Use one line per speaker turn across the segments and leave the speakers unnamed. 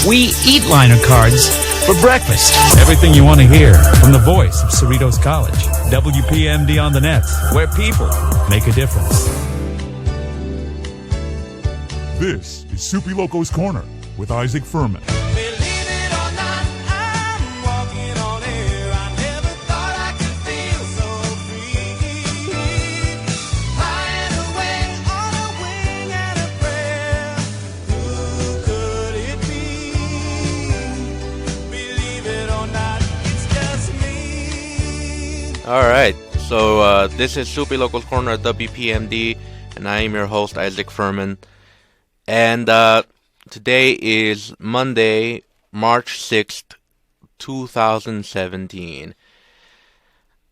We eat liner cards for breakfast.
Everything you want to hear from the voice of Cerritos College. WPMD on the Nets, where people make a difference.
This is Soupy Loco's Corner with Isaac Furman.
Alright, so this is Soupy Loco's Corner at WPMD, and I am your host, Isaac Furman. And today is Monday, March 6th, 2017.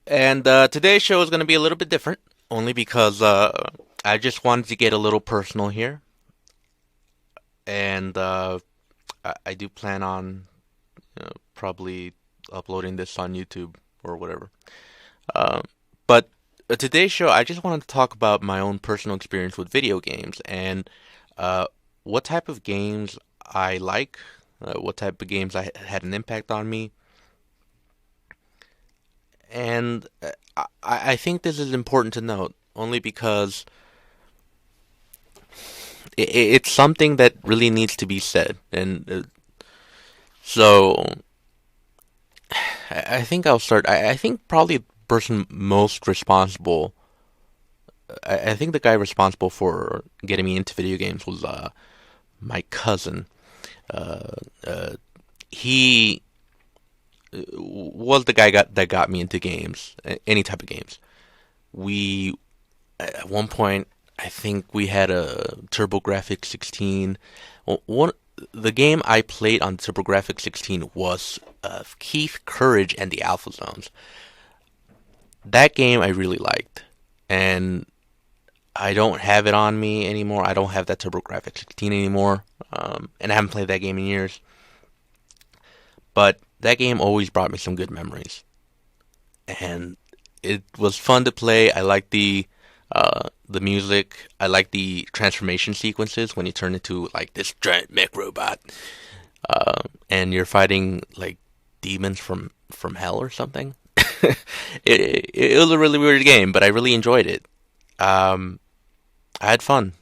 And today's show is going to be a little bit different, only because I just wanted to get a little personal here. And I do plan on probably uploading this on YouTube or whatever. But today's show, I just wanted to talk about my own personal experience with video games and what type of games I like, what type of games had an impact on me. And I think this is important to note, only because it's something that really needs to be said. And so I think I'll start. I think probably person most responsible, I think the guy responsible for getting me into video games was my cousin. He was the guy that got me into games, any type of games. We, at one point, I think we had a TurboGrafx 16. The game I played on TurboGrafx 16 was Keith Courage and the Alpha Zones. That game I really liked, and I don't have it on me anymore. I don't have that TurboGrafx 16 anymore, and I haven't played that game in years. But that game always brought me some good memories, and it was fun to play. I liked the music. I liked the transformation sequences when you turn into like this giant mech robot, and you're fighting like demons from hell or something. It was a really weird game, but I really enjoyed it. I had fun,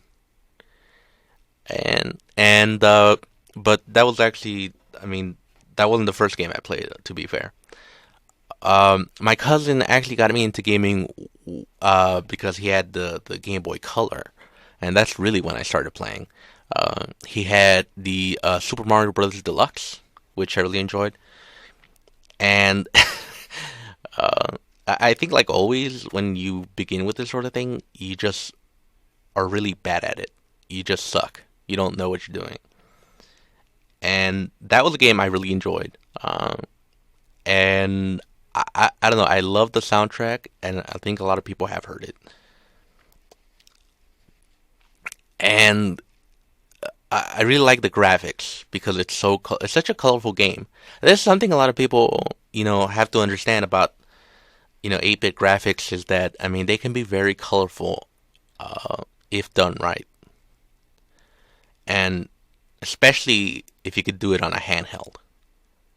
and but that was actually, that wasn't the first game I played, to be fair. My cousin actually got me into gaming because he had the Game Boy Color, and that's really when I started playing. He had the Super Mario Bros. Deluxe, which I really enjoyed, and I think, like always, when you begin with this sort of thing, you just are really bad at it. You just suck. You don't know what you're doing. And that was a game I really enjoyed. And I don't know, I love the soundtrack, and I think a lot of people have heard it. And I really like the graphics because it's such a colorful game. There's something a lot of people, have to understand about 8-bit graphics is that, they can be very colorful if done right. And especially if you could do it on a handheld,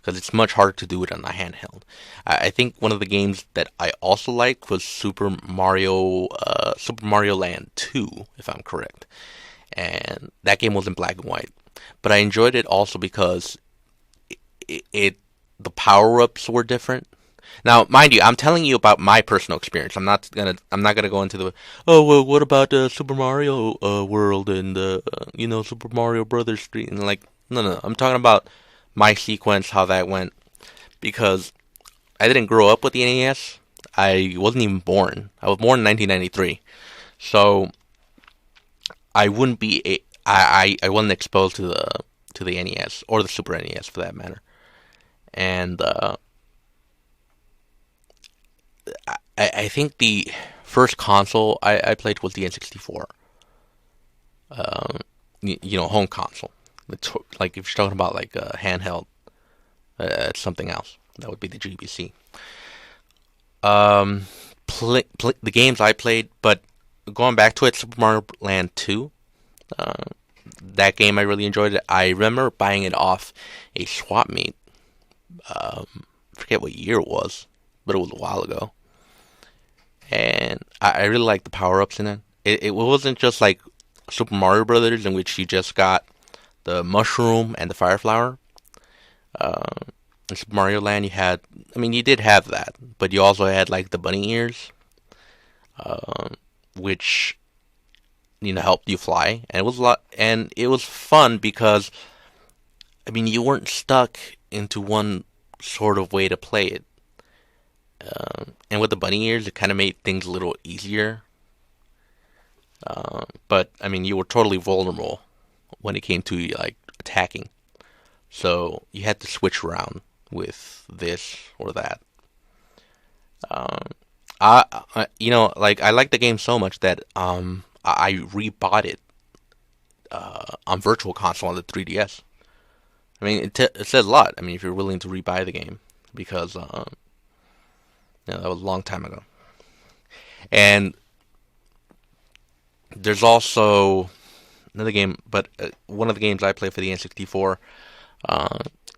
because it's much harder to do it on a handheld. I think one of the games that I also liked was Super Mario Land 2, if I'm correct. And that game was in black and white. But I enjoyed it also because the power-ups were different. Now, mind you, I'm telling you about my personal experience. I'm not gonna go into the what about Super Mario World and Super Mario Brothers 3 and no. I'm talking about my sequence, how that went, because I didn't grow up with the NES. I wasn't even born. I was born in 1993, so I wouldn't be I wasn't exposed to the NES or the Super NES for that matter, and I think the first console I played was the N64. Home console. Like if you're talking about like a handheld, it's something else. That would be the GBC. The games I played, but going back to it, Super Mario Land 2. that game I really enjoyed it. I remember buying it off a swap meet. I forget what year it was, but it was a while ago. And I really liked the power-ups in it. It wasn't just like Super Mario Brothers, in which you just got the mushroom and the fire flower. In Super Mario Land, you did have that, but you also had like the bunny ears, which helped you fly, and it was fun because you weren't stuck into one sort of way to play it. And with the bunny ears, it kind of made things a little easier. But you were totally vulnerable when it came to like attacking. So you had to switch around with this or that. I like the game so much that I rebought it on Virtual Console on the 3DS. It says a lot. If you're willing to rebuy the game, because that was a long time ago. And there's also another game, but one of the games I play for the N64,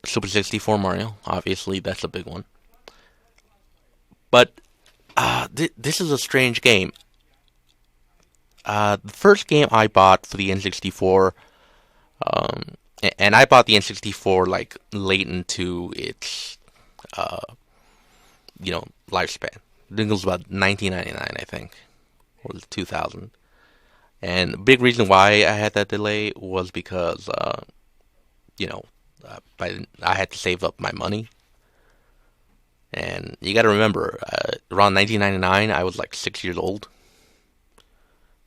Super 64 Mario. Obviously, that's a big one. But this is a strange game. The first game I bought for the N64, and I bought the N64 like late into its lifespan. I think it was about 1999, I think, or 2000. And the big reason why I had that delay was because, I had to save up my money. And you got to remember, around 1999, I was like 6 years old.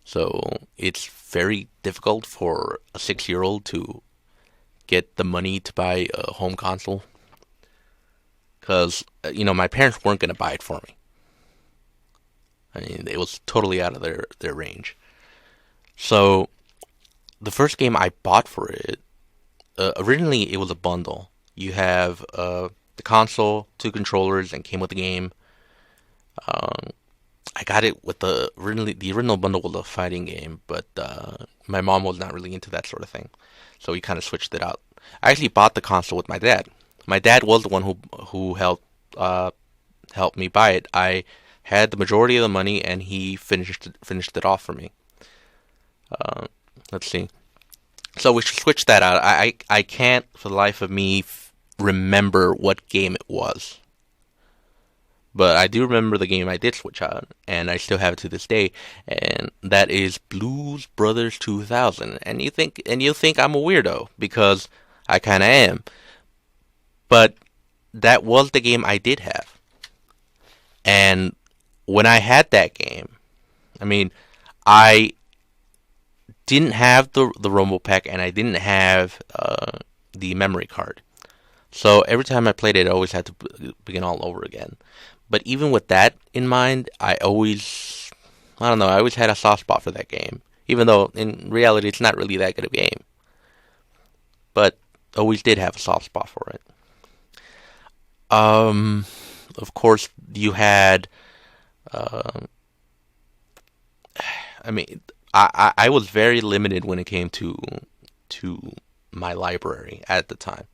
So it's very difficult for a 6-year-old to get the money to buy a home console. Because, my parents weren't going to buy it for me. It was totally out of their range. So, the first game I bought for it, originally it was a bundle. You have the console, 2 controllers, and came with the game. I got it with the original bundle was a fighting game, but my mom was not really into that sort of thing. So we kind of switched it out. I actually bought the console with my dad. My dad was the one who helped me buy it. I had the majority of the money, and he finished it off for me. Let's see. So we switched that out. I can't for the life of me remember what game it was. But I do remember the game I did switch out, and I still have it to this day, and that is Blues Brothers 2000. And you think I'm a weirdo, because I kind of am. But that was the game I did have. And when I had that game, I didn't have the Rumble Pack, and I didn't have the memory card. So every time I played it, I always had to begin all over again. But even with that in mind, I always had a soft spot for that game. Even though, in reality, it's not really that good of a game. But always did have a soft spot for it. Of course, you had... I was very limited when it came to my library at the time.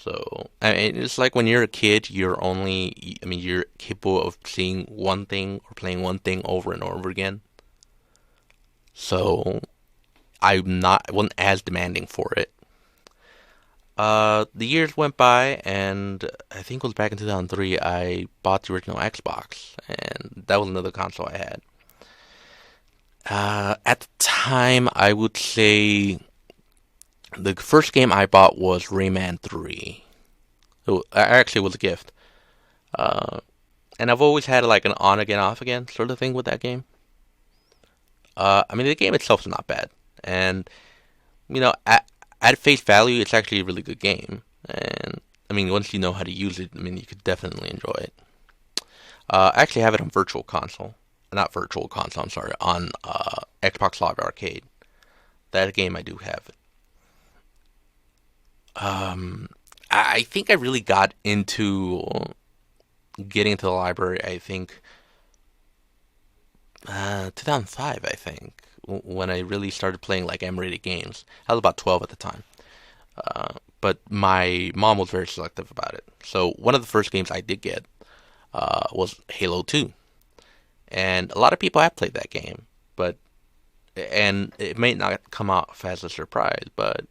So, it's like when you're a kid, you're capable of seeing one thing or playing one thing over and over again. So, I wasn't as demanding for it. The years went by, and I think it was back in 2003, I bought the original Xbox, and that was another console I had. At the time, I would say the first game I bought was Rayman 3. Actually, it was a gift. And I've always had like an on again, off again sort of thing with that game. The game itself is not bad. And, at face value, it's actually a really good game. And, once you know how to use it, you could definitely enjoy it. I actually have it on Virtual Console. Not Virtual Console, I'm sorry. On Xbox Live Arcade. That game I do have it. I think I really got into getting into the library, 2005, I think, when I really started playing like M-rated games. I was about 12 at the time. But my mom was very selective about it. So one of the first games I did get was Halo 2. And a lot of people have played that game, and it may not come off as a surprise, but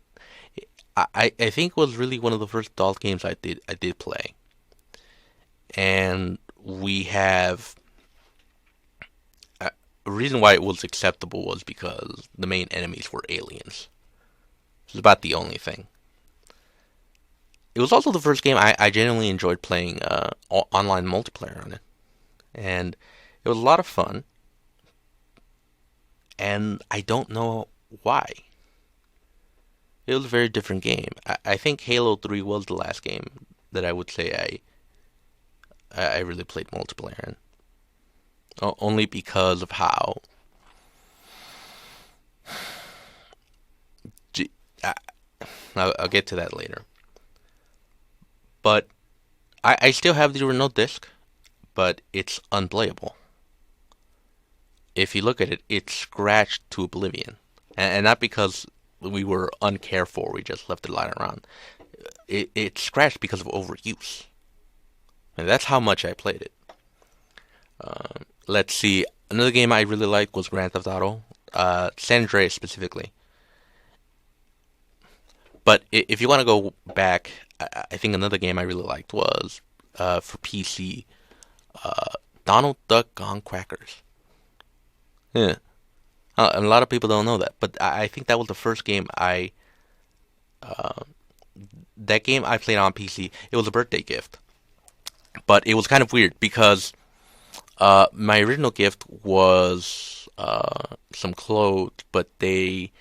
I think it was really one of the first adult games I did play. And we have a reason why it was acceptable was because the main enemies were aliens. It was about the only thing. It was also the first game I genuinely enjoyed playing online multiplayer on it. And it was a lot of fun. And I don't know why. It was a very different game. I think Halo 3 was the last game that I would say I really played multiplayer in. Only because of how I'll get to that later. But I still have the original disc, but it's unplayable. If you look at it, it's scratched to oblivion. And not because we were uncared for, we just left it lying around. It's scratched because of overuse. And that's how much I played it. Let's see. Another game I really liked was Grand Theft Auto. San Andreas specifically. But if you want to go back, I think another game I really liked was, for PC, Donald Duck on Crackers. Yeah. And a lot of people don't know that. But I think that was the first game that game I played on PC. It was a birthday gift. But it was kind of weird because my original gift was some clothes, but they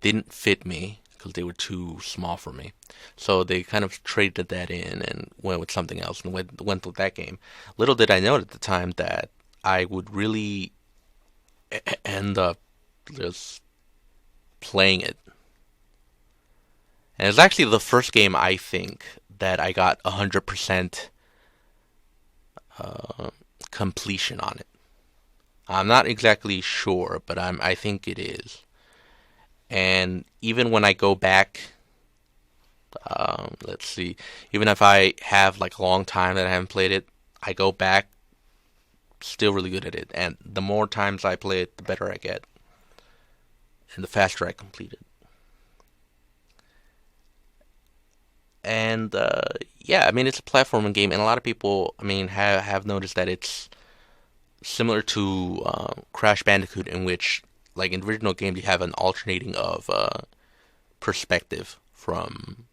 didn't fit me because they were too small for me. So they kind of traded that in and went with something else and went with that game. Little did I know at the time that I would really end up just playing it. And it's actually the first game I think that I got 100% completion on it. I'm not exactly sure, but I think it is. And even when I go back, let's see, even if I have like a long time that I haven't played it, I go back, still really good at it. And the more times I play it, the better I get, and the faster I complete it. And yeah, I mean, it's a platforming game, and a lot of people, I mean, have noticed that it's similar to Crash Bandicoot, in which, like in the original game, you have an alternating of perspective from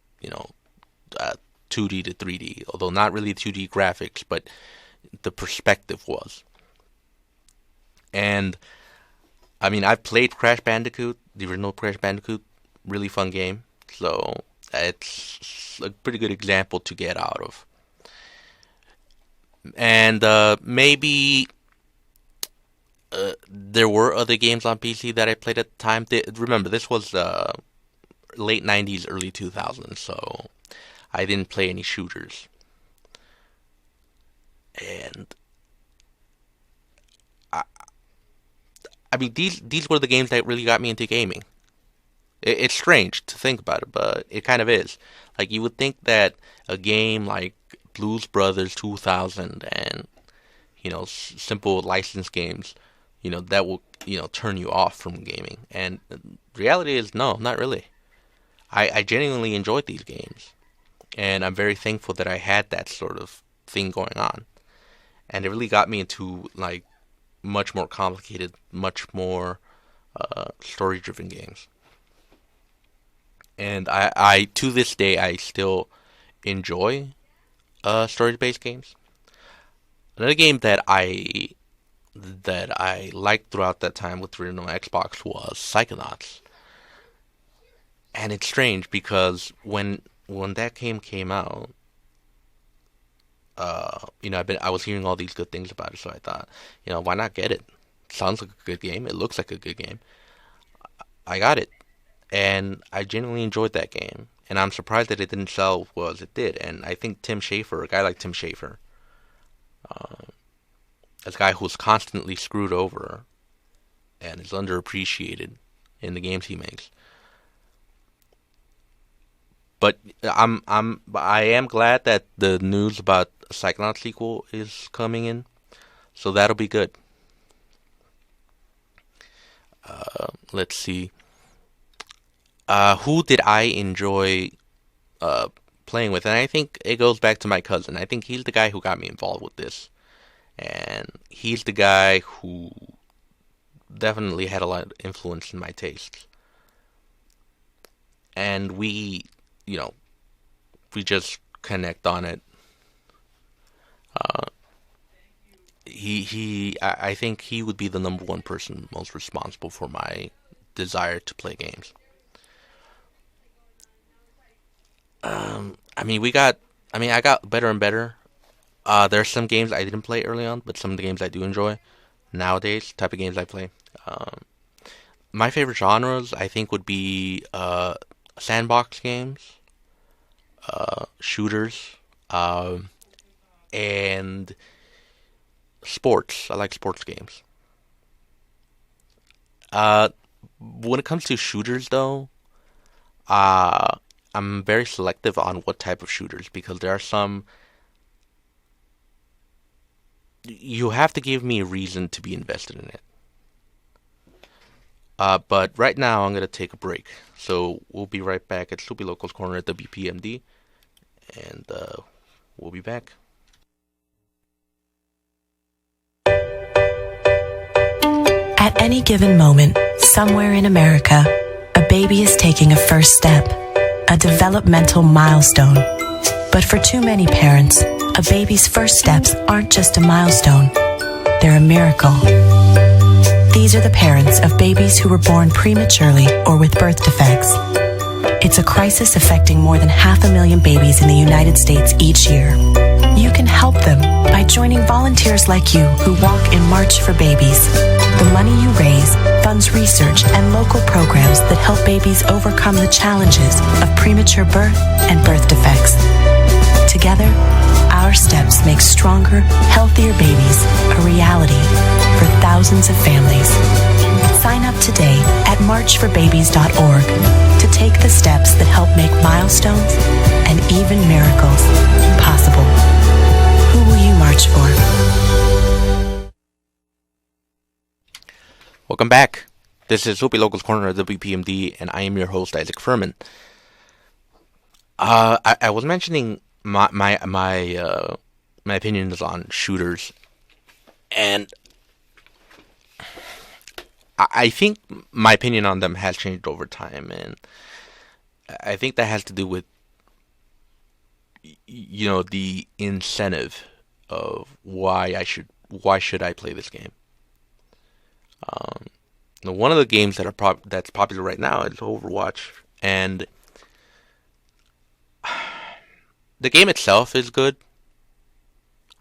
2D to 3D, although not really 2D graphics, but the perspective was. And I mean, I've played Crash Bandicoot, the original Crash Bandicoot, really fun game, so it's a pretty good example to get out of. And maybe there were other games on PC that I played at the time. Remember, this was late 90s, early 2000s, so I didn't play any shooters. And I mean, these were the games that really got me into gaming. It's strange to think about it, but it kind of is. Like, you would think that a game like Blues Brothers 2000 and, simple licensed games, that will, turn you off from gaming. And the reality is, no, not really. I genuinely enjoyed these games. And I'm very thankful that I had that sort of thing going on. And it really got me into, like, much more complicated, much more story-driven games. And I to this day, I still enjoy story-based games. Another game that I liked throughout that time with the original Xbox was Psychonauts. And it's strange because when that game came out, I was hearing all these good things about it, so I thought, why not get it? Sounds like a good game. It looks like a good game. I got it. And I genuinely enjoyed that game. And I'm surprised that it didn't sell as well as it did. And I think Tim Schafer, a guy like Tim Schafer, a guy who's constantly screwed over and is underappreciated in the games he makes. But I am glad that the news about Psychonaut sequel is coming in, so that'll be good. Let's see. Who did I enjoy playing with? And I think it goes back to my cousin. I think he's the guy who got me involved with this, and he's the guy who definitely had a lot of influence in my tastes. And we just connect on it. I think he would be the number one person most responsible for my desire to play games. I got better and better. There's some games I didn't play early on, but some of the games I do enjoy nowadays, type of games I play. My favorite genres, I think, would be sandbox games, shooters, and sports. I like sports games. When it comes to shooters, though, I'm very selective on what type of shooters, because there are some you have to give me a reason to be invested in it. But right now I'm gonna take a break, so we'll be right back at Soupy Locals Corner at WPMD, and we'll be back.
At any given moment, somewhere in America, a baby is taking a first step, a developmental milestone. But for too many parents, a baby's first steps aren't just a milestone, they're a miracle. These are the parents of babies who were born prematurely or with birth defects. It's a crisis affecting more than 500,000 babies in the United States each year. You can help them by joining volunteers like you who walk in March for Babies. The money you raise funds research and local programs that help babies overcome the challenges of premature birth and birth defects. Together, our steps make stronger, healthier babies a reality for thousands of families. Sign up today at marchforbabies.org to take the steps that help make milestones and even miracles possible. Who will you march for?
Welcome back. This is Soupy Locals Corner of WPMD, and I am your host, Isaac Furman. I was mentioning my opinions on shooters, and I think my opinion on them has changed over time, and I think that has to do with the incentive of why should I play this game. One of the games that's popular right now is Overwatch, and the game itself is good.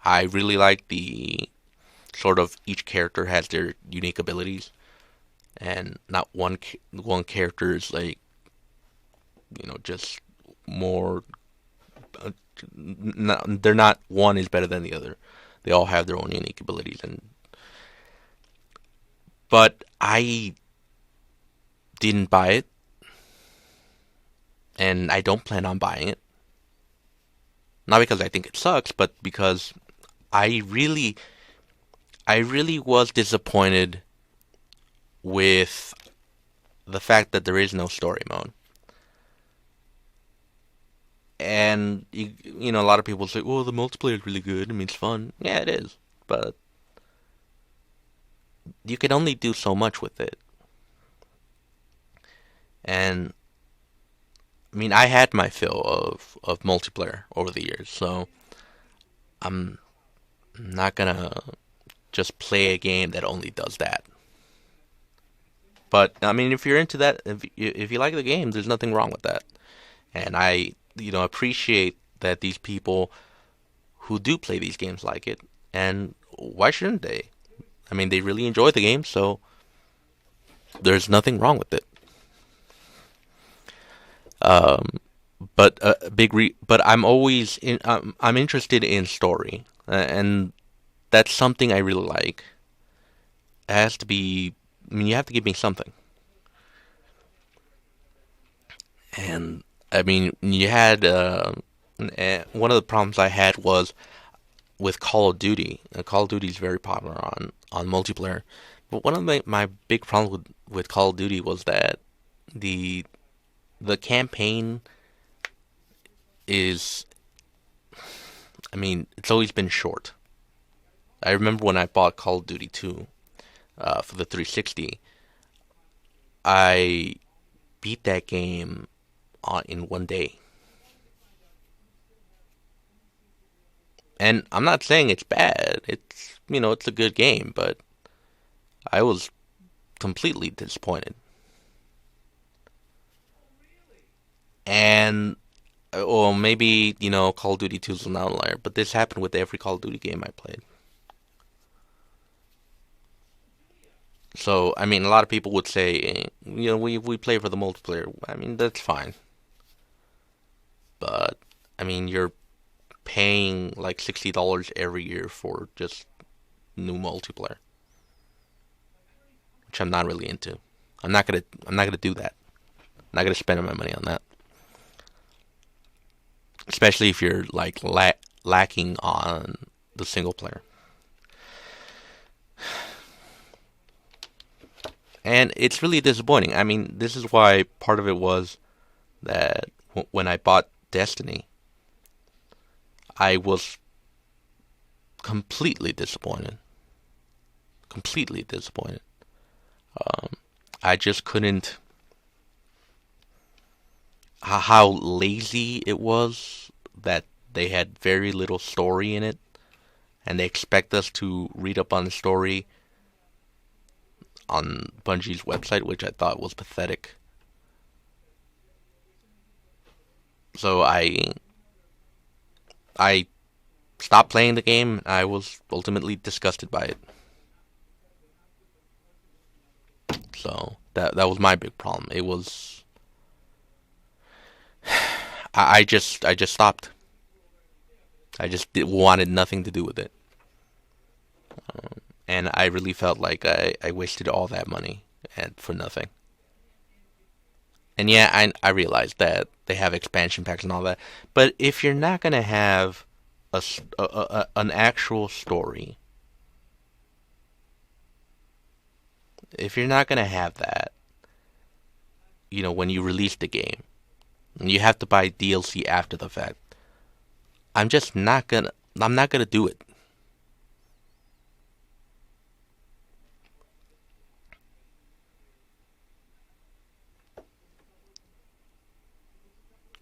I really like the sort of each character has their unique abilities, and not one character is like just more. They're not one is better than the other. They all have their own unique abilities, but I didn't buy it, and I don't plan on buying it. Not because I think it sucks, but because I really was disappointed with the fact that there is no story mode. And a lot of people say, "Well, the multiplayer is really good. I mean, it's fun." Yeah, it is, but you can only do so much with it. And I mean, I had my fill of multiplayer over the years, so I'm not gonna just play a game that only does that. But I mean, if you're into that, if you like the game, there's nothing wrong with that. And I appreciate that these people who do play these games like it, and why shouldn't they? I mean, they really enjoy the game, so there's nothing wrong with it. But I'm always I'm interested in story, and that's something I really like. It has to be mean, you have to give me something. And I mean, you had one of the problems I had was with Call of Duty. Call of Duty is very popular on multiplayer, but one of my big problems with Call of Duty was that the campaign is, I mean, it's always been short. I remember when I bought Call of Duty 2 for the 360, I beat that game in one day. And I'm not saying it's bad. It's, it's a good game, but I was completely disappointed. And, well, maybe, Call of Duty 2 is an outlier, but this happened with every Call of Duty game I played. So, I mean, a lot of people would say, we play for the multiplayer. I mean, that's fine. But, I mean, you're paying like $60 every year for just new multiplayer, which I'm not really into. I'm not gonna do that. I'm not gonna spend my money on that, especially if you're like lacking on the single player. And it's really disappointing. I mean, this is why part of it was that when I bought Destiny, I was completely disappointed. Completely disappointed. I just couldn't. How lazy it was, that they had very little story in it, and they expect us to read up on the story on Bungie's website, which I thought was pathetic. So I stopped playing the game. I was ultimately disgusted by it. So that was my big problem. It was I just stopped. I just wanted nothing to do with it, and I really felt like I wasted all that money for nothing. And yeah, I realized that they have expansion packs and all that, but if you're not gonna have an actual story, if you're not gonna have that, when you release the game, and you have to buy DLC after the fact, I'm not gonna do it.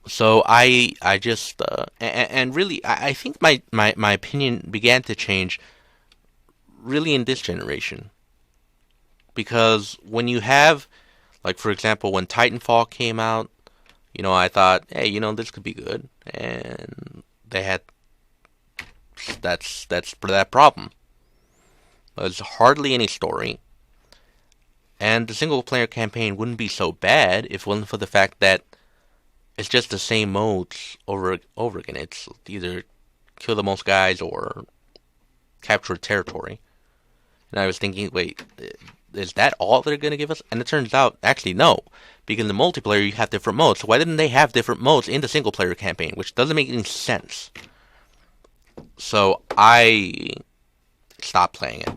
So I just and really I think my opinion began to change really in this generation, because when you have, like, for example, when Titanfall came out, I thought, hey, this could be good, and they had that's that problem. There's hardly any story, and the single player campaign wouldn't be so bad if it wasn't for the fact that it's just the same modes over again. It's either kill the most guys or capture territory. And I was thinking, wait, is that all they're going to give us? And it turns out, actually, no. Because in the multiplayer, you have different modes. So why didn't they have different modes in the single player campaign? Which doesn't make any sense. So I stopped playing it.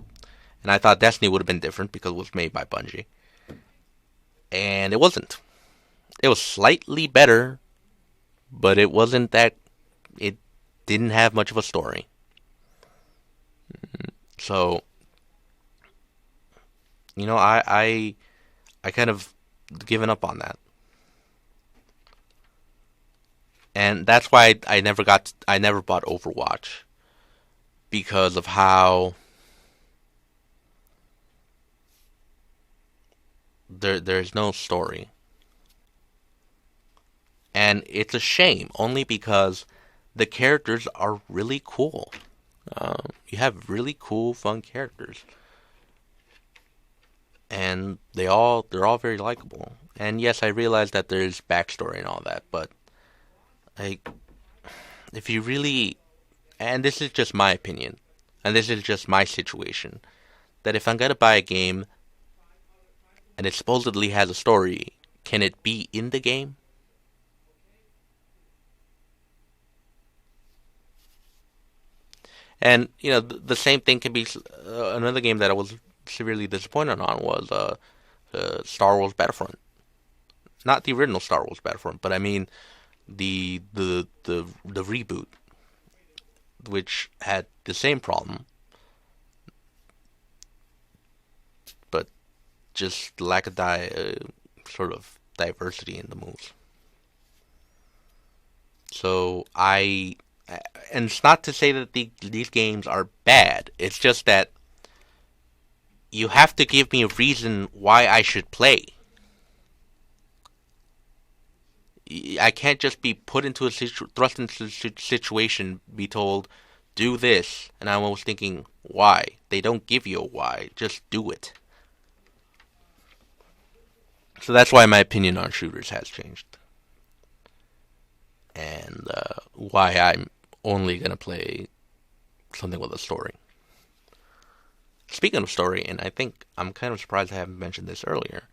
And I thought Destiny would have been different because it was made by Bungie. And it wasn't. It was slightly better, but it wasn't that. It didn't have much of a story. So, I kind of given up on that, and that's why I never bought Overwatch, because of how there's no story. And it's a shame, only because the characters are really cool. You have really cool, fun characters, and they're all very likable. And yes, I realize that there's backstory and all that, but if you really, and this is just my opinion, and this is just my situation, that if I'm gonna buy a game, and it supposedly has a story, can it be in the game? And the same thing can be another game that I was severely disappointed on was Star Wars Battlefront. Not the original Star Wars Battlefront, but I mean the reboot, which had the same problem, but just lack of sort of diversity in the moves. So and it's not to say that these games are bad. It's just that you have to give me a reason why I should play. I can't just be put into thrust into a situation, be told, do this, and I'm always thinking, why? They don't give you a why, just do it. So that's why my opinion on shooters has changed. And why I'm only going to play something with a story. Speaking of story, and I think I'm kind of surprised I haven't mentioned this earlier,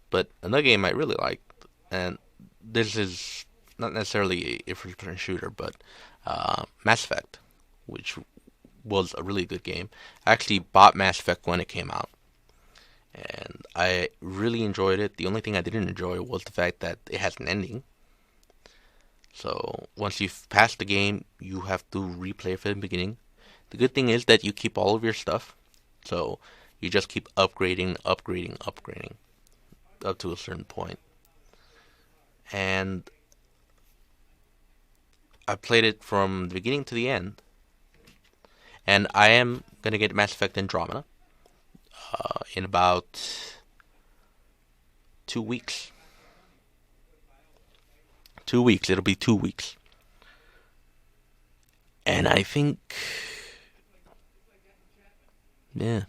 but another game I really liked, and this is not necessarily a first-person shooter, but Mass Effect, which was a really good game. I actually bought Mass Effect when it came out, and I really enjoyed it. The only thing I didn't enjoy was the fact that it has an ending. So once you've passed the game, you have to replay it from the beginning. The good thing is that you keep all of your stuff, so you just keep upgrading up to a certain point. And I played it from the beginning to the end, and I am going to get Mass Effect Andromeda in about 2 weeks. 2 weeks. It'll be 2 weeks. And I think, yeah.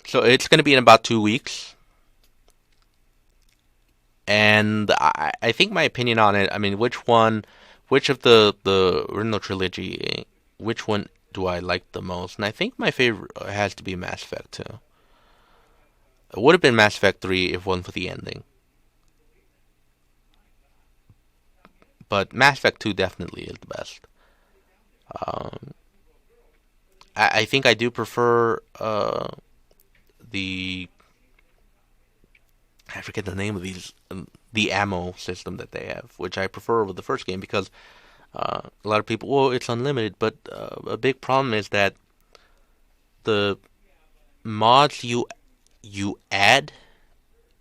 So it's going to be in about 2 weeks. And I think my opinion on it, I mean, which of the original trilogy, which one do I like the most? And I think my favorite has to be Mass Effect 2. It would have been Mass Effect 3 if it wasn't for the ending. But Mass Effect 2 definitely is the best. I think I do prefer I forget the name of the ammo system that they have, which I prefer over the first game because a lot of people, well, it's unlimited, but a big problem is that the mods you add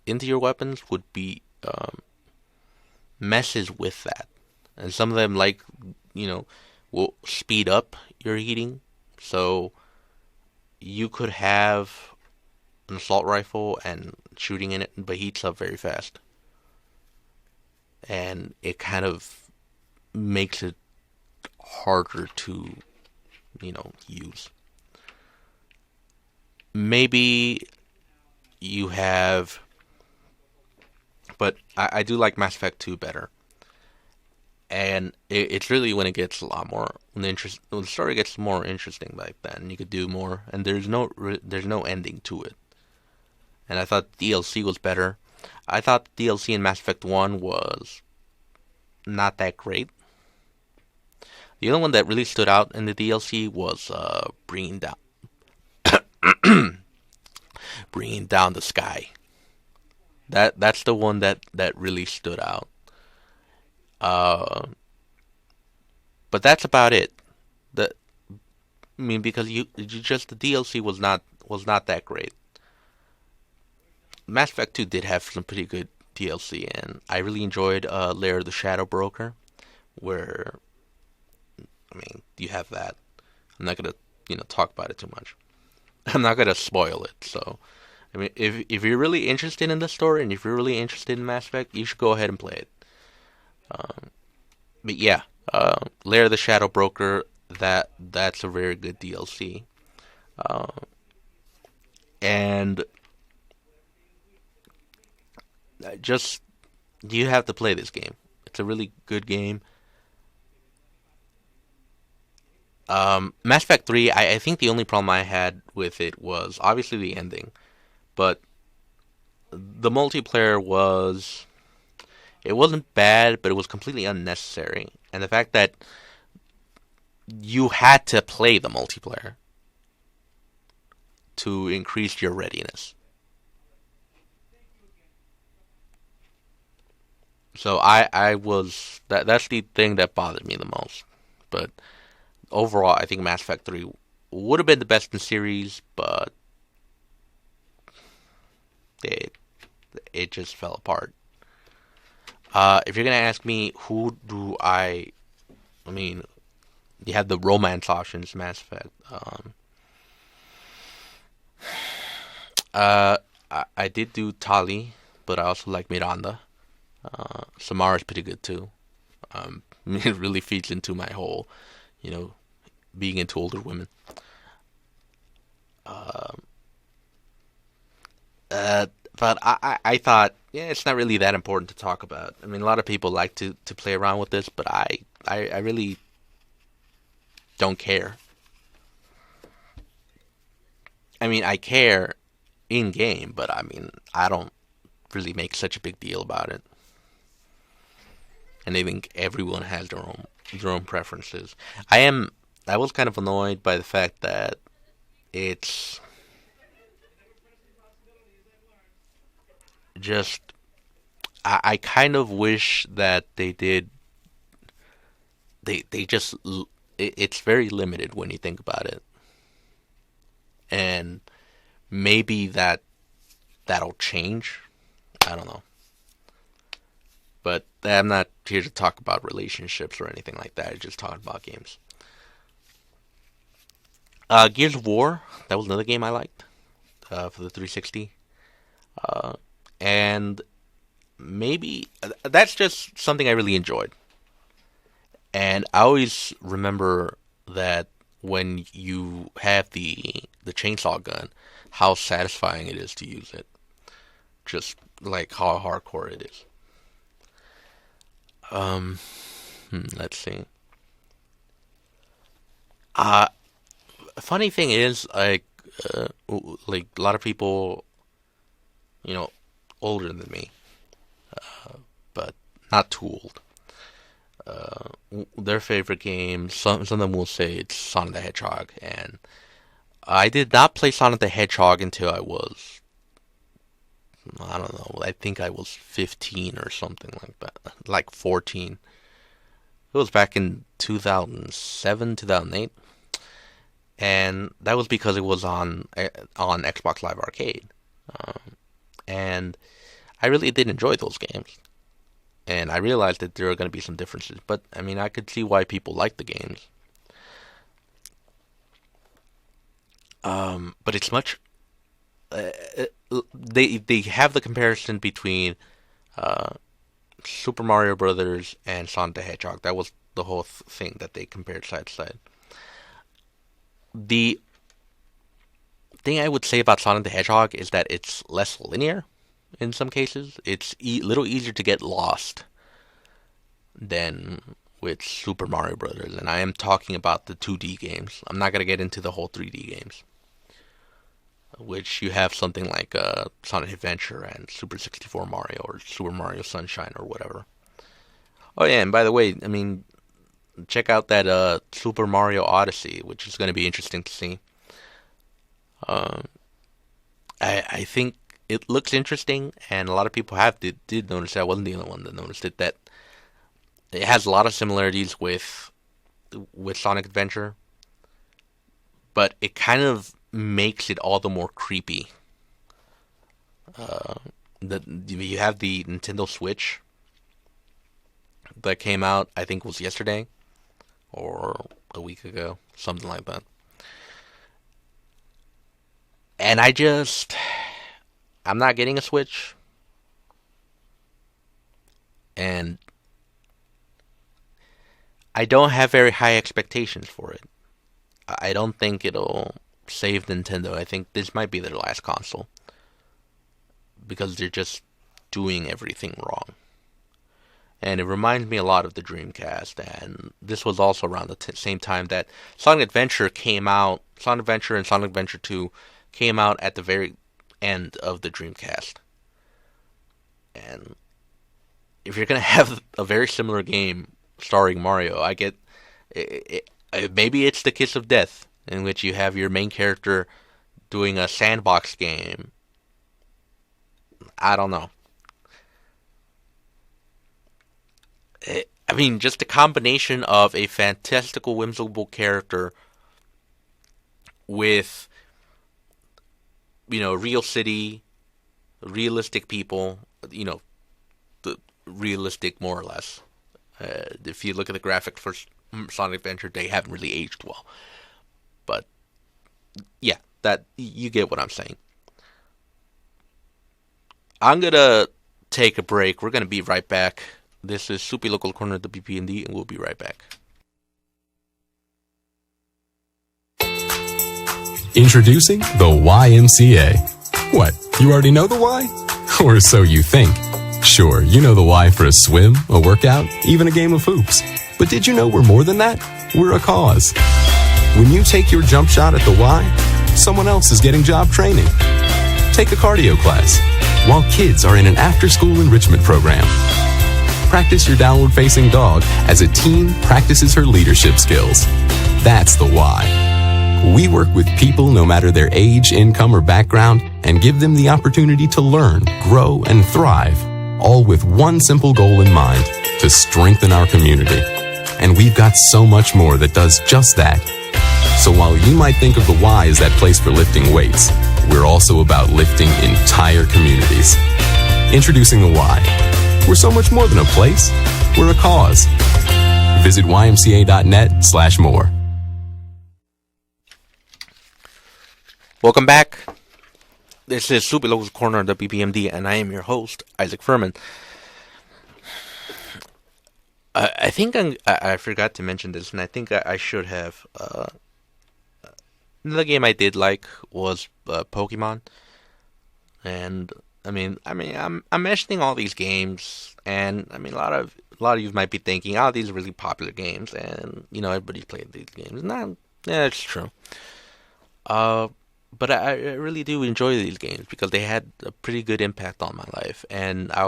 into your weapons would be messes with that. And some of them, will speed up your heating. So you could have an assault rifle and shooting in it, but heats up very fast. And it kind of makes it harder to, use. Maybe you have... But I do like Mass Effect 2 better. And it's really when it gets a lot more... When the story gets more interesting like that, and you could do more. And there's no ending to it. And I thought DLC was better. I thought DLC in Mass Effect 1 was not that great. The only one that really stood out in the DLC was bringing down the sky. That's the one that really stood out. But that's about it. Because the DLC was not that great. Mass Effect 2 did have some pretty good DLC, and I really enjoyed Lair of the Shadow Broker, where, you have that. I'm not gonna, talk about it too much. I'm not gonna spoil it. So, if you're really interested in the story and if you're really interested in Mass Effect, you should go ahead and play it. But yeah, Lair of the Shadow Broker, that's a very good DLC. And you have to play this game. It's a really good game. Mass Effect 3, I think the only problem I had with it was obviously the ending, but the multiplayer it wasn't bad, but it was completely unnecessary. And the fact that you had to play the multiplayer to increase your readiness. So that's the thing that bothered me the most. But overall, I think Mass Effect 3 would have been the best in the series, but it just fell apart. If you're gonna ask me who do I mean, you have the romance options, Mass Effect. I did do Tali, but I also like Miranda. Samara's pretty good too. It really feeds into my whole, being into older women. But I thought, it's not really that important to talk about. I mean, a lot of people like to play around with this, but I really don't care. I mean, I care in game, but I mean, I don't really make such a big deal about it. And I think everyone has their own preferences. I was kind of annoyed by the fact that it's just I kind of wish that they did they just it's very limited when you think about it. And maybe that'll change. I don't know. But I'm not here to talk about relationships or anything like that. I'm just talking about games. Gears of War, that was another game I liked for the 360. And maybe that's just something I really enjoyed. And I always remember that when you have the chainsaw gun, how satisfying it is to use it. Just like how hardcore it is. Let's see. Funny thing is, like a lot of people, older than me, but not too old. Their favorite games, some of them will say it's Sonic the Hedgehog, and I did not play Sonic the Hedgehog until I was, I don't know, I think I was 15 or something like that, like 14. It was back in 2007, 2008, and that was because it was on Xbox Live Arcade, and I really did enjoy those games. And I realized that there are going to be some differences, but I mean, I could see why people like the games. But it's much. They have the comparison between Super Mario Brothers and Sonic the Hedgehog. That was the whole thing that they compared side to side. The thing I would say about Sonic the Hedgehog is that it's less linear. In some cases, it's a little easier to get lost than with Super Mario Brothers, and I am talking about the 2D games. I'm not going to get into the whole 3D games, which you have something like Sonic Adventure and Super 64 Mario or Super Mario Sunshine or whatever. Oh yeah, and by the way, I mean, check out that Super Mario Odyssey, which is going to be interesting to see. I think it looks interesting, and a lot of people did notice it. I wasn't the only one that noticed it. That it has a lot of similarities with Sonic Adventure, but it kind of makes it all the more creepy. You have the Nintendo Switch that came out, I think, was yesterday or a week ago, something like that. And I'm not getting a Switch, and I don't have very high expectations for it. I don't think it'll save Nintendo. I think this might be their last console, because they're just doing everything wrong. and it reminds me a lot of the Dreamcast. And this was also around the same time that Sonic Adventure came out. Sonic Adventure and Sonic Adventure 2 came out at the very end of the Dreamcast. And if you're gonna have a very similar game starring Mario, I get maybe it's the Kiss of Death, in which you have your main character doing a sandbox game. I don't know. I mean, just a combination of a fantastical, whimsical character with, real city, realistic people, the realistic more or less. If you look at the graphics for Sonic Adventure, they haven't really aged well. But, yeah, that you get what I'm saying. I'm going to take a break. We're going to be right back. This is Soupy Local Corner of the BPMD, and we'll be right back.
Introducing the YMCA. What, you already know the why? Or so you think. Sure, you know the why for a swim, a workout, even a game of hoops. But did you know we're more than that? We're a cause. When you take your jump shot at the Y, someone else is getting job training. Take a cardio class, while kids are in an after-school enrichment program. Practice your downward-facing dog as a teen practices her leadership skills. That's the why. We work with people no matter their age, income, or background and give them the opportunity to learn, grow, and thrive, all with one simple goal in mind, to strengthen our community. And we've got so much more that does just that. So while you might think of the Y as that place for lifting weights, we're also about lifting entire communities. Introducing the Y. We're so much more than a place. We're a cause. Visit ymca.net/more.
Welcome back. This is Super Local's Corner of the BPMD, and I am your host, Isaac Furman. I think I forgot to mention this, and I think I should have. Another game I did like was Pokemon, and I'm mentioning all these games, and a lot of you might be thinking, oh, these are really popular games, and everybody's playing these games. Yeah, it's true. But I really do enjoy these games because they had a pretty good impact on my life, and I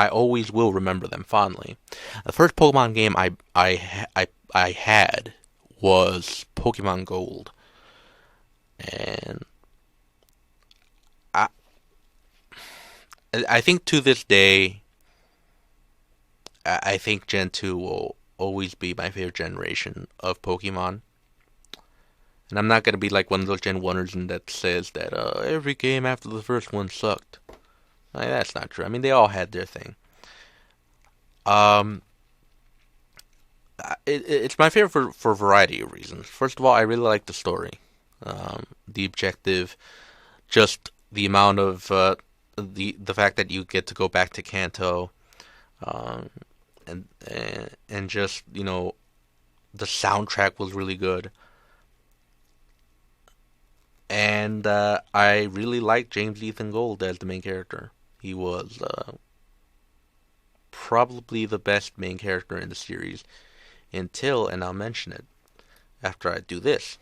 always will remember them fondly. The first Pokemon game I had was Pokemon Gold, and I think to this day, I think Gen 2 will always be my favorite generation of Pokemon. And I'm not going to be like one of those Gen 1ers that says that every game after the first one sucked. That's not true. They all had their thing. It's my favorite for a variety of reasons. First of all, I really like the story. The objective, just the amount of, the fact that you get to go back to Kanto, and just, the soundtrack was really good. And I really liked James Ethan Gold as the main character. He was probably the best main character in the series until, and I'll mention it after I do this.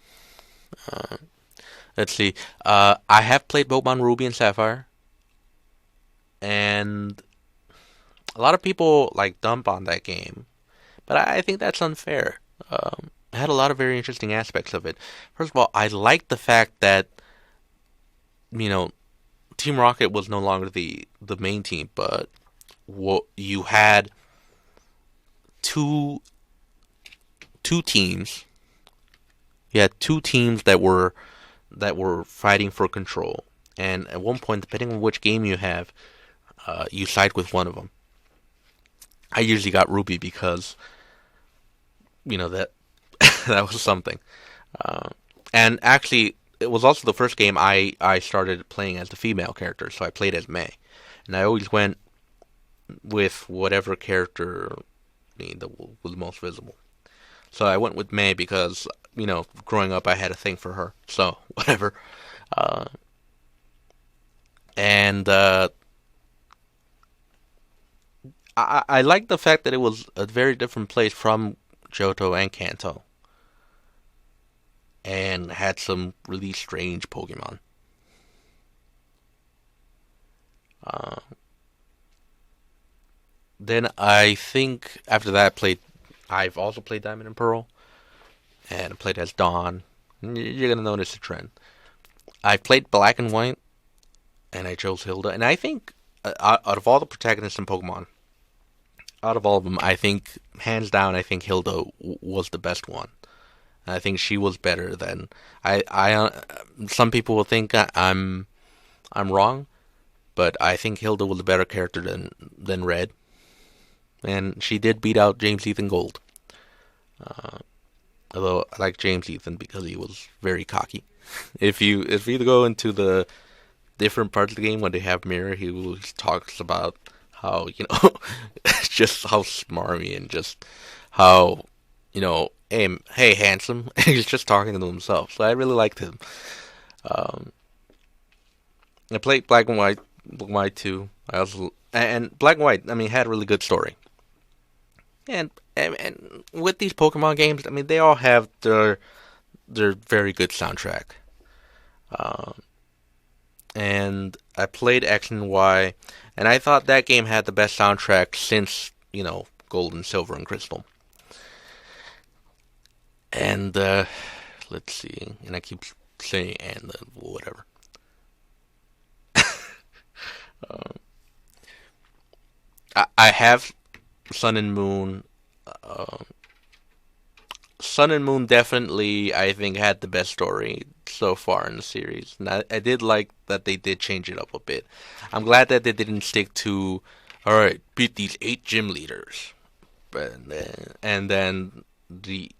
Let's see. I have played Pokemon Ruby and Sapphire, and a lot of people dump on that game, but I think that's unfair. Had a lot of very interesting aspects of it. First of all, I liked the fact that, Team Rocket was no longer the main team, but you had two teams. You had two teams that were fighting for control, and at one point, depending on which game you have, you side with one of them. I usually got Ruby because, that that was something. And actually, it was also the first game I started playing as the female character, so I played as May. And I always went with whatever character that was most visible. So I went with May because, growing up I had a thing for her. So, whatever. I like the fact that it was a very different place from Johto and Kanto, and had some really strange Pokemon. Then I think after that I've also played Diamond and Pearl, and played as Dawn. You're gonna notice a trend. I played Black and White, and I chose Hilda. And I think out of all the protagonists in Pokemon, out of all of them, I think hands down, I think Hilda was the best one. And I think she was better than some people will think I'm wrong, but I think Hilda was a better character than Red, and she did beat out James Ethan Gold. Although I like James Ethan because he was very cocky. If you go into the different parts of the game when they have Mirror, he always talks about how, just how smarmy and just how, hey handsome. He's just talking to himself. So I really liked him. I played Black and White too. And Black and White, had a really good story. And with these Pokemon games, they all have their very good soundtrack. And I played X and Y, and I thought that game had the best soundtrack since, Gold and Silver and Crystal. And, let's see, and I keep saying and whatever. I have Sun and Moon. Sun and Moon definitely, I think, had the best story so far in the series. And I did like that they did change it up a bit. I'm glad that they didn't stick to, alright, beat these 8 gym leaders. And then they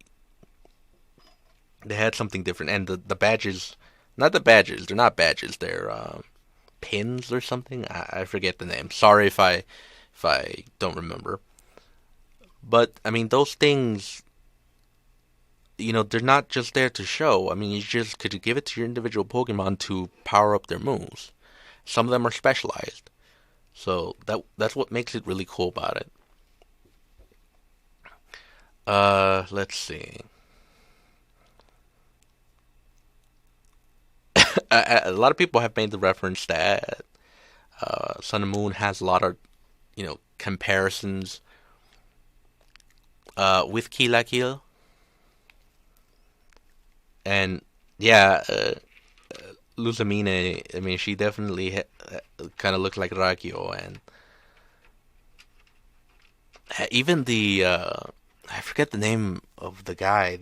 had something different. And the badges, not the badges, they're not badges, they're pins or something. I forget the name. Sorry if I don't remember. But, those things, they're not just there to show. You just could give it to your individual Pokemon to power up their moves. Some of them are specialized. So that's what makes it really cool about it. Let's see. A lot of people have made the reference that Sun and Moon has a lot of, comparisons with Kill la Kill. And yeah, Luzamine, she definitely kind of looks like Rakio, and even the I forget the name of the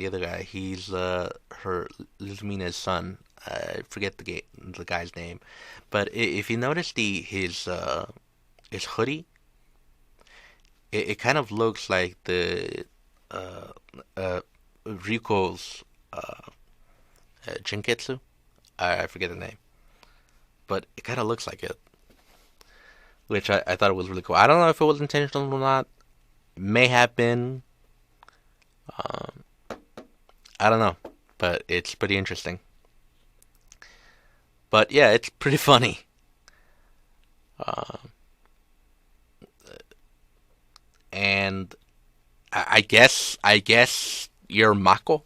other guy. He's her Luzamina's son. I forget the guy's name, but if you notice his hoodie, it kind of looks like the Riko's Jinketsu. I forget the name, but it kind of looks like it, which I thought it was really cool. I don't know if it was intentional or not. May have been. I don't know, but it's pretty interesting. But yeah, it's pretty funny. And I guess you're Mako.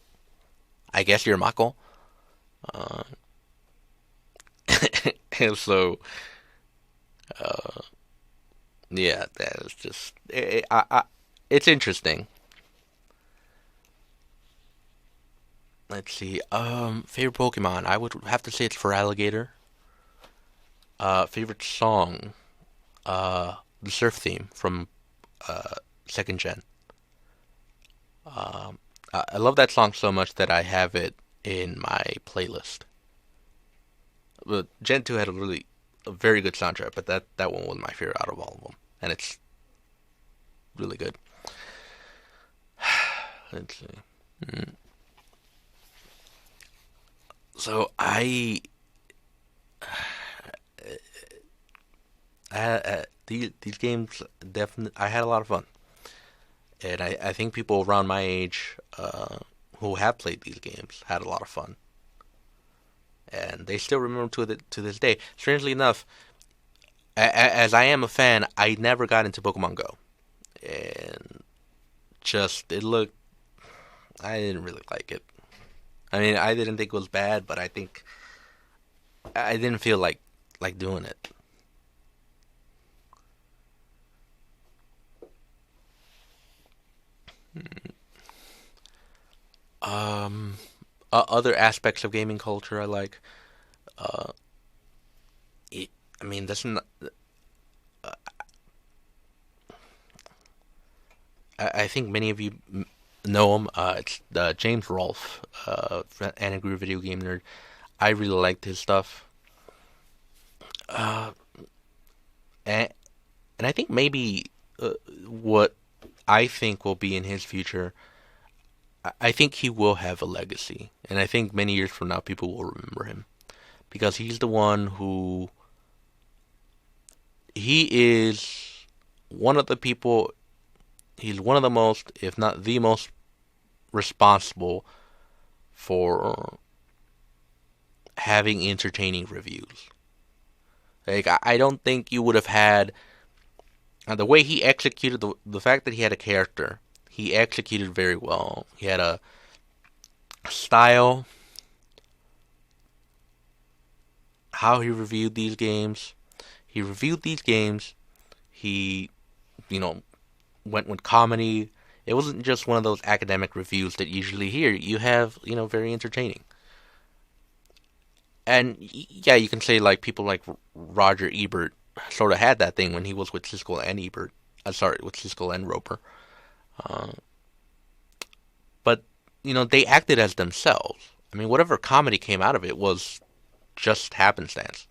And so, yeah, that's just it's interesting. Let's see. Favorite Pokemon? I would have to say it's for Alligator. Favorite song? The Surf theme from second gen. I love that song so much that I have it in my playlist. But Gen 2 had a very good soundtrack, but that one was my favorite out of all of them, and it's really good. Let's see. So these games definitely, I had a lot of fun, and I think people around my age who have played these games had a lot of fun, and they still remember to this day. Strangely enough, as I am a fan, I never got into Pokemon Go. it looked. I didn't really like it. I mean, I didn't think it was bad, but I think I didn't feel like doing it. Other aspects of gaming culture I like. I mean, that's not. I think many of you know him. It's James Rolfe, Angry Video Game Nerd. I really liked his stuff. And I think maybe what I think will be in his future, I think he will have a legacy. And I think many years from now, people will remember him. Because he's the one who... He is one of the people... He's one of the most, if not the most, responsible for having entertaining reviews. Like, I don't think you would have had... the way he executed, the fact that he had a character, he executed very well. He had a style, how he reviewed these games. He, went with comedy. It wasn't just one of those academic reviews that you usually hear. You have, very entertaining. And, yeah, you can say, like, people like Roger Ebert sort of had that thing when he was with Siskel and Ebert. With Siskel and Roper. But, they acted as themselves. I mean, whatever comedy came out of it was just happenstance.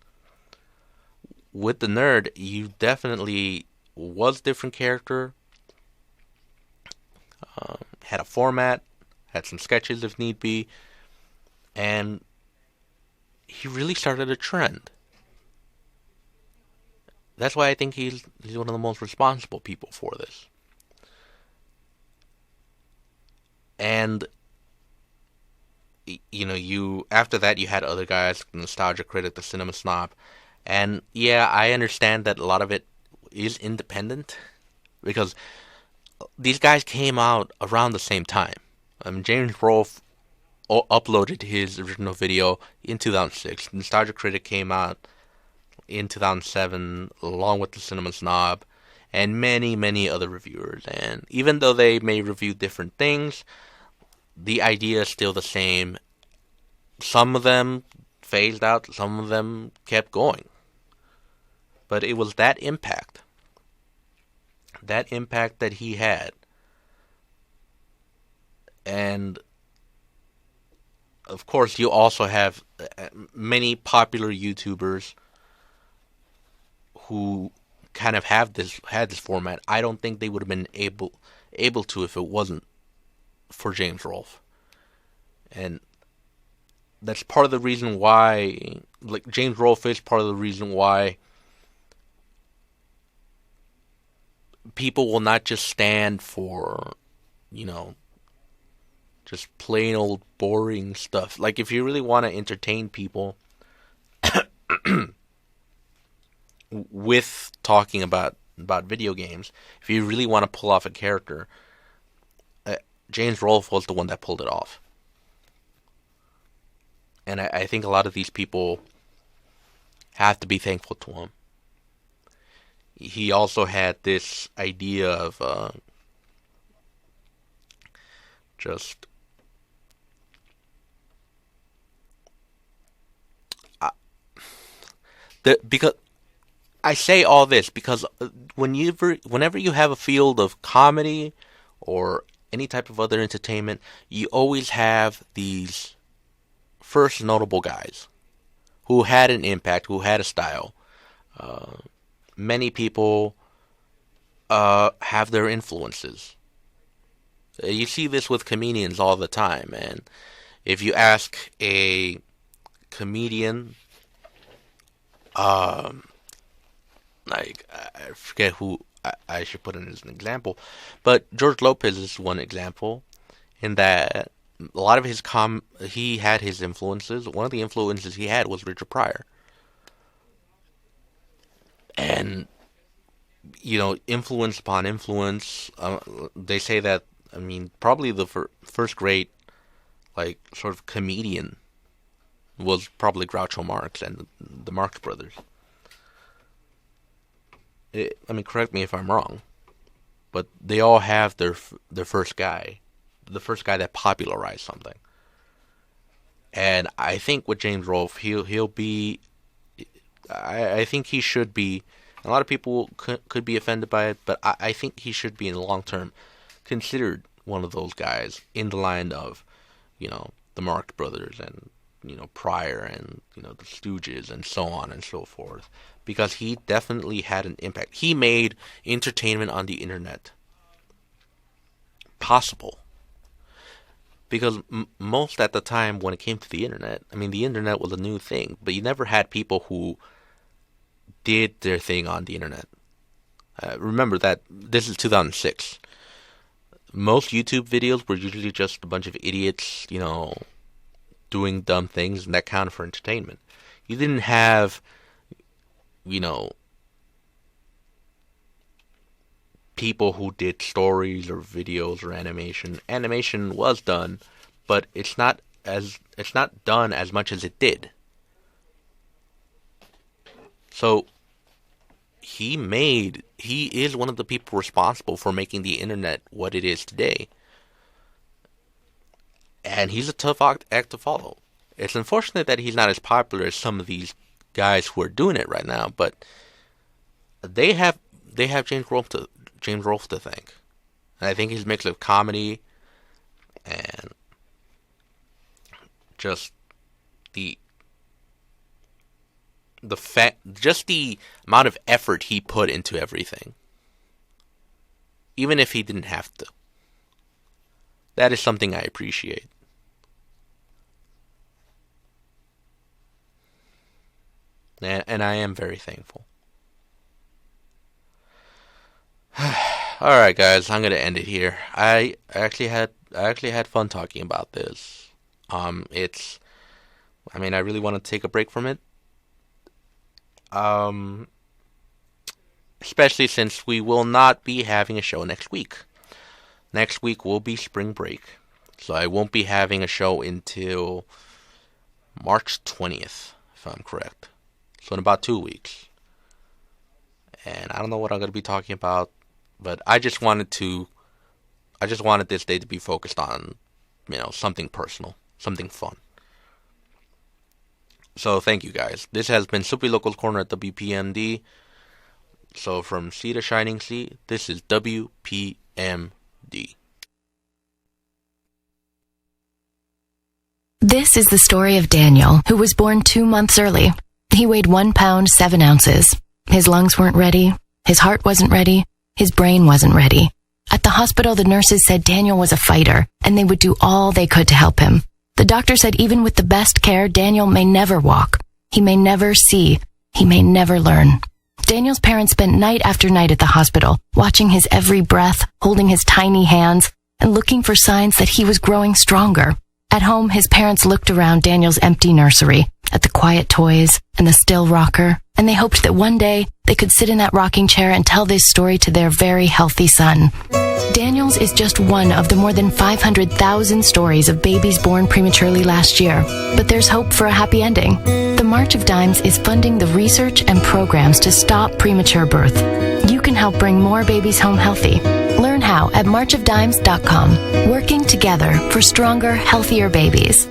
With the Nerd, you definitely was different character. Had a format, had some sketches if need be, and he really started a trend. That's why I think he's one of the most responsible people for this. And after that you had other guys, the Nostalgia Critic, the Cinema Snob, and yeah, I understand that a lot of it is independent because these guys came out around the same time. James Rolfe uploaded his original video in 2006. Nostalgia Critic came out in 2007, along with the Cinema Snob, and many, many other reviewers. And even though they may review different things, the idea is still the same. Some of them phased out, some of them kept going. But it was that impact that he had. And of course, you also have many popular YouTubers who kind of had this format. I don't think they would have been able to if it wasn't for James Rolfe. And that's part of the reason why, like, James Rolfe is part of the reason why people will not just stand for, just plain old boring stuff. Like, if you really want to entertain people with talking about video games, if you really want to pull off a character, James Rolfe was the one that pulled it off. And I think a lot of these people have to be thankful to him. He also had this idea of because I say all this because whenever you have a field of comedy or any type of other entertainment, you always have these first notable guys who had an impact, who had a style. Many people have their influences. You see this with comedians all the time, and if you ask a comedian, like, I forget who I should put in as an example, but George Lopez is one example in that a lot of his he had his influences. One of the influences he had was Richard Pryor. And, influence upon influence. They say that I mean, probably the first great, like, sort of comedian was probably Groucho Marx and the Marx Brothers. I mean, correct me if I'm wrong, but they all have their first guy, the first guy that popularized something. And I think with James Rolfe, he'll be, I think he should be. A lot of people could be offended by it, but I think he should be in the long term considered one of those guys in the line of, the Marx Brothers and, Pryor and, the Stooges and so on and so forth. Because he definitely had an impact. He made entertainment on the internet possible. Because most at the time when it came to the internet, I mean, the internet was a new thing, but you never had people who did their thing on the internet. Remember that this is 2006. Most YouTube videos were usually just a bunch of idiots, doing dumb things, and that counted for entertainment. You didn't have, people who did stories or videos or animation. Animation was done, but it's not done as much as it did. So he is one of the people responsible for making the internet what it is today. And he's a tough act to follow. It's unfortunate that he's not as popular as some of these guys who are doing it right now, but they have James Rolfe to thank. And I think his mix of comedy and just the amount of effort he put into everything, even if he didn't have to. That is something I appreciate. And I am very thankful. Alright guys, I'm gonna end it here. I actually had fun talking about this. I really want to take a break from it. Especially since we will not be having a show next week. Next week will be spring break. So I won't be having a show until March 20th, if I'm correct. So in about 2 weeks. And I don't know what I'm going to be talking about, but I just wanted this day to be focused on, something personal, something fun. So thank you guys. This has been Super Locals Corner at WPMD. So from sea to shining sea, this is WPMD.
This is the story of Daniel, who was born 2 months early. He weighed 1 pound 7 ounces. His lungs weren't ready. His heart wasn't ready. His brain wasn't ready. At the hospital, the nurses said Daniel was a fighter, and they would do all they could to help him. The doctor said even with the best care, Daniel may never walk. He may never see. He may never learn. Daniel's parents spent night after night at the hospital, watching his every breath, holding his tiny hands, and looking for signs that he was growing stronger. At home, his parents looked around Daniel's empty nursery, at the quiet toys and the still rocker, and they hoped that one day they could sit in that rocking chair and tell this story to their very healthy son. Daniel's is just one of the more than 500,000 stories of babies born prematurely last year, but there's hope for a happy ending. The March of Dimes is funding the research and programs to stop premature birth. You can help bring more babies home healthy. Learn how at marchofdimes.com. Working together for stronger, healthier babies.